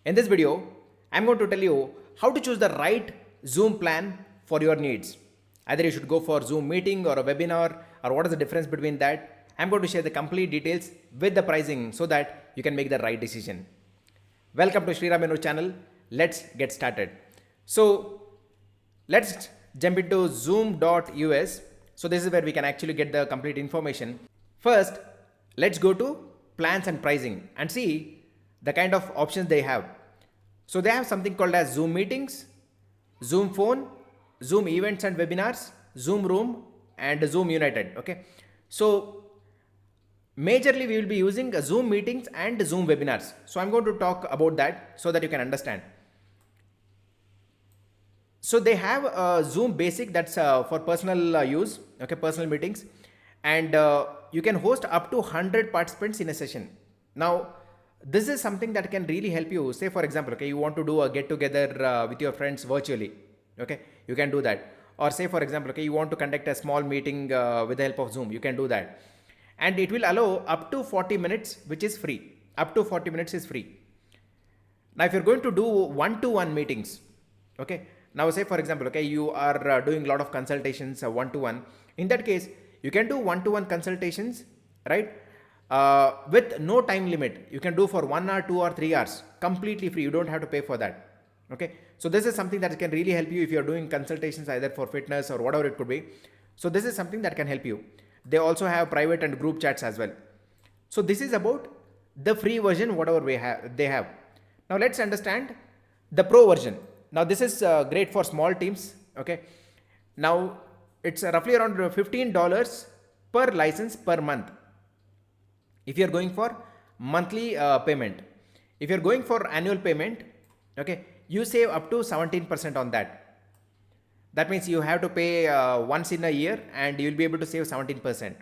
In this video, I'm going to tell you how to choose the right Zoom plan for your needs. Either you should go for Zoom meeting or a webinar, or what is the difference between that. I'm going to share the complete details with the pricing so that you can make the right decision. Welcome to Sriram Menu channel. Let's get started. So let's jump into zoom.us. So this is where we can actually get the complete information. First, let's go to plans and pricing and see the kind of options they have. So they have something called as Zoom meetings, Zoom phone, Zoom events and webinars, Zoom room, and Zoom United. Okay. So majorly we will be using Zoom meetings and Zoom webinars. So I'm going to talk about that so that you can understand. So they have a Zoom basic that's for personal use, okay, personal meetings, and you can host up to 100 participants in a session. Now, this is something that can really help you. Say, for example, okay, you want to do a get together with your friends virtually, okay, you can do that. Or say, for example, okay, you want to conduct a small meeting with the help of Zoom, you can do that. And it will allow up to 40 minutes, which is free. Up to 40 minutes is free. Now, if you're going to do one-to-one meetings, okay, now say for example, okay, you are doing a lot of consultations one-to-one. In that case, you can do one-to-one consultations, right? With no time limit. You can do for 1 hour, 2 or 3 hours, completely free. You don't have to pay for that. Okay. So this is something that can really help you if you're doing consultations either for fitness or whatever it could be. So this is something that can help you. They also have private and group chats as well. So this is about the free version, whatever they have. Now let's understand the pro version. Now this is great for small teams. Okay. Now it's roughly around $15 per license per month. If you're going for monthly payment, if you're going for annual payment, okay, you save up to 17% on that. That means you have to pay once in a year and you'll be able to save 17%.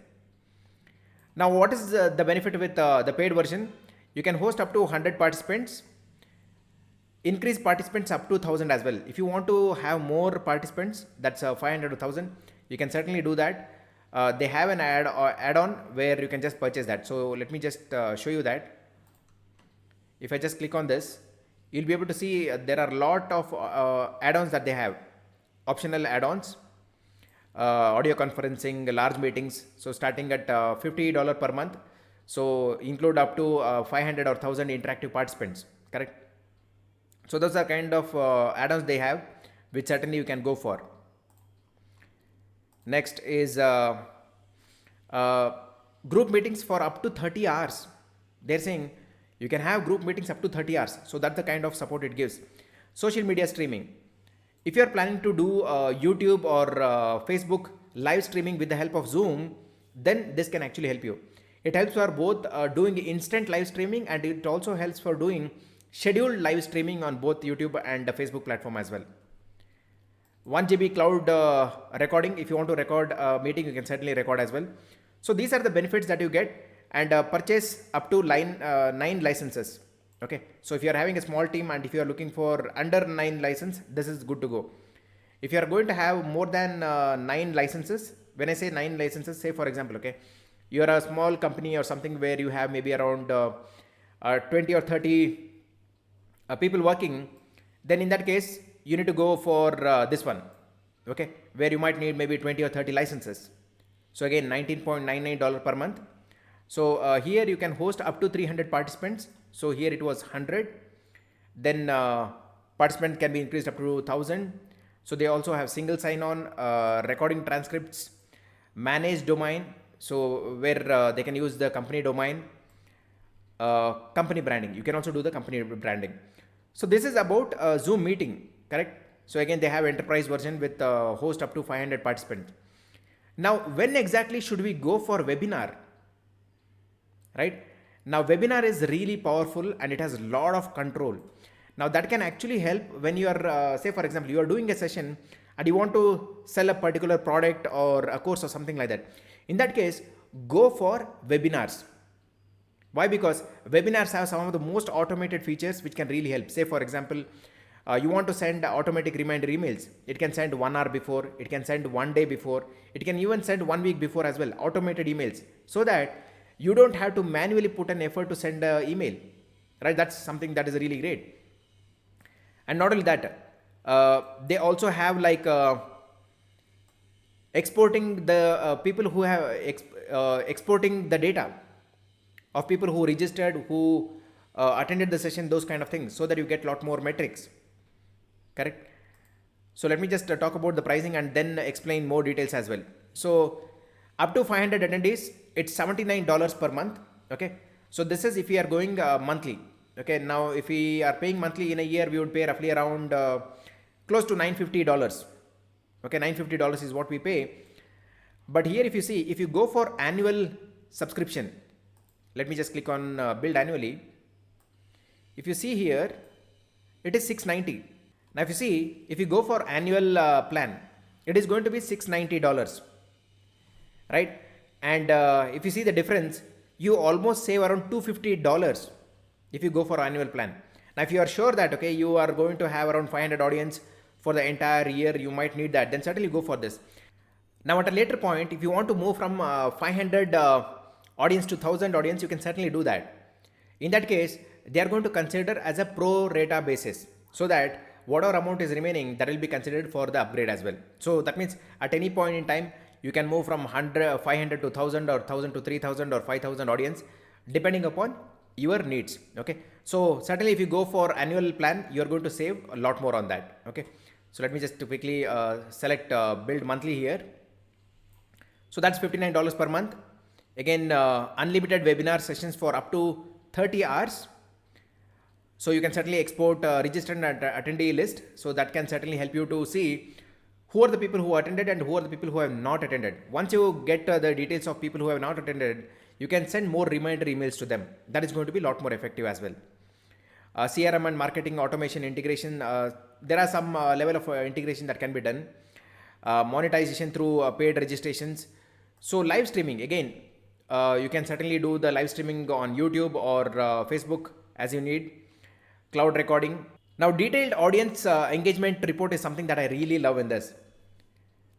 Now, what is the benefit with the paid version? You can host up to 100 participants, increase participants up to 1000 as well. If you want to have more participants, that's 500 to 1000, you can certainly do that. They have an add-on where you can just purchase that. So let me just show you that. If I just click on this, you'll be able to see there are a lot of add-ons that they have. Optional add-ons, audio conferencing, large meetings. So starting at $50 per month. So include up to 500 or 1000 interactive participants, correct? So those are kind of add-ons they have, which certainly you can go for. Next is group meetings for up to 30 hours. They're saying you can have group meetings up to 30 hours. So that's the kind of support it gives. Social media streaming. If you're planning to do YouTube or Facebook live streaming with the help of Zoom, then this can actually help you. It helps for both doing instant live streaming, and it also helps for doing scheduled live streaming on both YouTube and the Facebook platform as well. 1 GB cloud recording. If you want to record a meeting, you can certainly record as well. So these are the benefits that you get, and purchase up to 9 licenses. Okay. So if you are having a small team and if you are looking for under 9 license, this is good to go. If you are going to have more than 9 licenses, when I say 9 licenses, say for example, okay, you are a small company or something where you have maybe around 20 or 30 people working, then in that case, you need to go for this one, okay, where you might need maybe 20 or 30 licenses. So again, $19.99 per month. So here you can host up to 300 participants. So here it was 100. Then participant can be increased up to 1000. So they also have single sign-on, recording transcripts, managed domain. So where they can use the company domain, company branding. You can also do the company branding. So this is about Zoom meeting. Correct. So again, they have enterprise version with host up to 500 participants. Now, when exactly should we go for webinar? Right. Now, webinar is really powerful and it has a lot of control. Now, that can actually help when you are, say, for example, you are doing a session and you want to sell a particular product or a course or something like that. In that case, go for webinars. Why? Because webinars have some of the most automated features which can really help. Say, for example, you want to send automatic reminder emails. It can send 1 hour before, it can send 1 day before, it can even send 1 week before as well, automated emails, so that you don't have to manually put an effort to send an email, right? That's something that is really great. And not only that, they also have like exporting the people who have exporting the data of people who registered, who attended the session, those kind of things, so that you get a lot more metrics. Correct. So let me just talk about the pricing and then explain more details as well. So up to 500 attendees, it's $79 per month. Okay. So this is if we are going monthly. Okay. Now if we are paying monthly in a year, we would pay roughly around close to $950. Okay. $950 is what we pay. But here if you see, if you go for annual subscription, let me just click on build annually. If you see here, it is 690. Now if you see, if you go for annual plan, it is going to be $690, right? And if you see the difference, you almost save around $250 if you go for annual plan. Now if you are sure that okay, you are going to have around 500 audience for the entire year, you might need that, then certainly go for this. Now at a later point, if you want to move from 500 audience to 1000 audience, you can certainly do that. In that case, they are going to consider as a pro rata basis, so that whatever amount is remaining, that will be considered for the upgrade as well. So that means at any point in time, you can move from 500 to 1000 or 1000 to 3000 or 5000 audience, depending upon your needs. Okay. So certainly if you go for annual plan, you're going to save a lot more on that. Okay. So let me just quickly select build monthly here. So that's $59 per month. Again, unlimited webinar sessions for up to 30 hours. So you can certainly export registered attendee list. So that can certainly help you to see who are the people who attended and who are the people who have not attended. Once you get the details of people who have not attended, you can send more reminder emails to them. That is going to be a lot more effective as well. CRM and marketing automation integration. There are some level of integration that can be done. Monetization through paid registrations. So live streaming, again, you can certainly do the live streaming on YouTube or Facebook as you need. Cloud recording. Now detailed audience engagement report is something that I really love in this.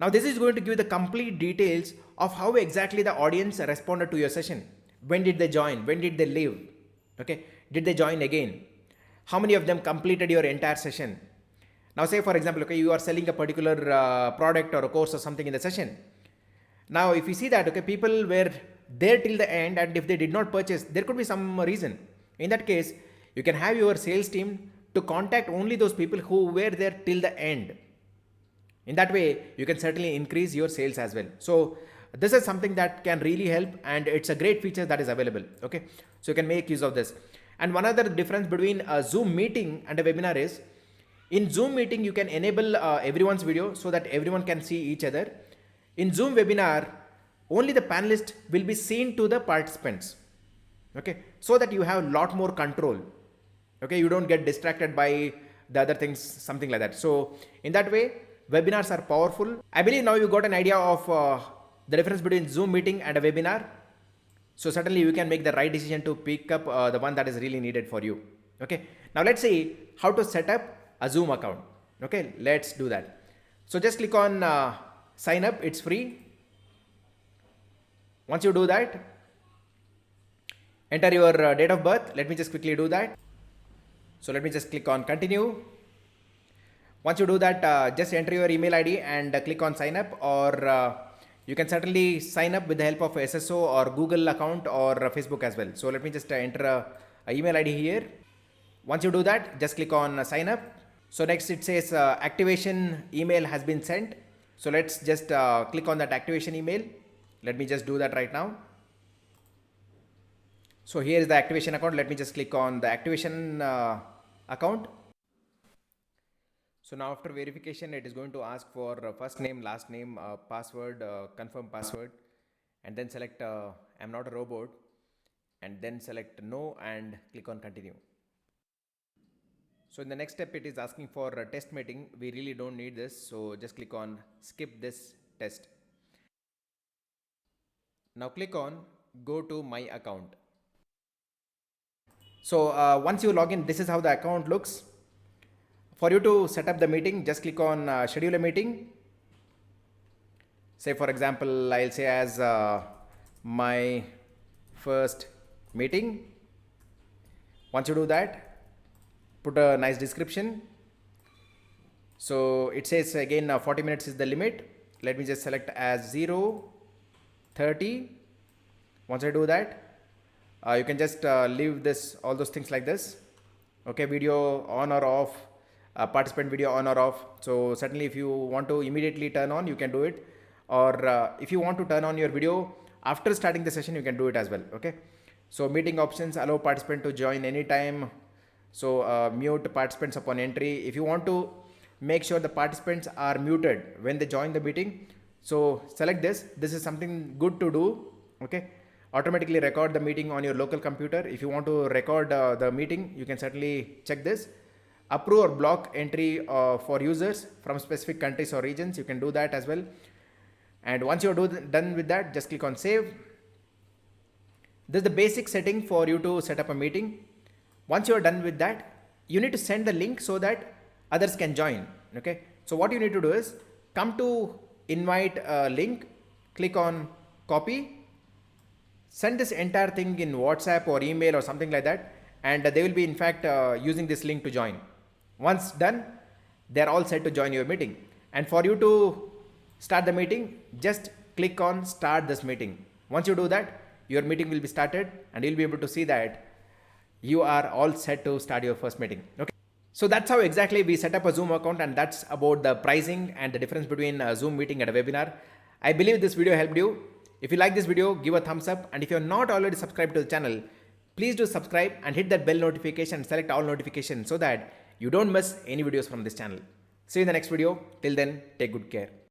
Now this is going to give the complete details of how exactly the audience responded to your session. When did they join? When did they leave? Okay. Did they join again? How many of them completed your entire session? Now say for example, okay, you are selling a particular product or a course or something in the session. Now if you see that, okay, people were there till the end, and if they did not purchase, there could be some reason. In that case, you can have your sales team to contact only those people who were there till the end. In that way, you can certainly increase your sales as well. So this is something that can really help, and it's a great feature that is available. Okay. So you can make use of this. And one other difference between a Zoom meeting and a webinar is, in Zoom meeting, you can enable everyone's video so that everyone can see each other. In Zoom webinar, only the panelist will be seen to the participants. Okay. So that you have a lot more control. Okay. You don't get distracted by the other things, something like that. So in that way, webinars are powerful. I believe now you got an idea of the difference between Zoom meeting and a webinar. So certainly you can make the right decision to pick up the one that is really needed for you. Okay. Now let's see how to set up a Zoom account. Okay. Let's do that. So just click on sign up. It's free. Once you do that, enter your date of birth. Let me just quickly do that. So let me just click on continue. Once you do that, just enter your email ID and click on sign up, or you can certainly sign up with the help of SSO or Google account or Facebook as well. So let me just enter a email ID here. Once you do that, just click on sign up. So next it says activation email has been sent. So let's just click on that activation email. Let me just do that right now. So here is the activation account. Let me just click on the activation account. So now after verification, it is going to ask for first name, last name, password, confirm password, and then select I'm not a robot, and then select no and click on continue. So in the next step, it is asking for a test meeting. We really don't need this. So just click on skip this test. Now click on go to my account. So once you log in, this is how the account looks. For you to set up the meeting, just click on schedule a meeting. Say for example, I'll say as my first meeting. Once you do that, put a nice description. So it says again 40 minutes is the limit. Let me just select as 0, 30. Once I do that, you can just leave this, all those things like this. Okay, video on or off, participant video on or off. So certainly if you want to immediately turn on, you can do it, or if you want to turn on your video after starting the session, you can do it as well. Okay, so meeting options, allow participant to join anytime. So mute participants upon entry. If you want to make sure the participants are muted when they join the meeting, so select this. This is something good to do. Okay, automatically record the meeting on your local computer. If you want to record the meeting, you can certainly check this. Approve or block entry for users from specific countries or regions, you can do that as well. And once you're done with that, just click on save. This is the basic setting for you to set up a meeting. Once you're done with that, you need to send the link so that others can join. Okay, so what you need to do is come to invite link, click on copy, send this entire thing in WhatsApp or email or something like that, and they will be in fact using this link to join. Once done, they're all set to join your meeting. And for you to start the meeting, just click on start this meeting. Once you do that, your meeting will be started and you'll be able to see that you are all set to start your first meeting. Okay, so that's how exactly we set up a Zoom account, and that's about the pricing and the difference between a Zoom meeting and a webinar. I believe this video helped you. If you like this video, give a thumbs up, and if you're not already subscribed to the channel, please do subscribe and hit that bell notification and select all notifications so that you don't miss any videos from this channel. See you in the next video. Till then, take good care.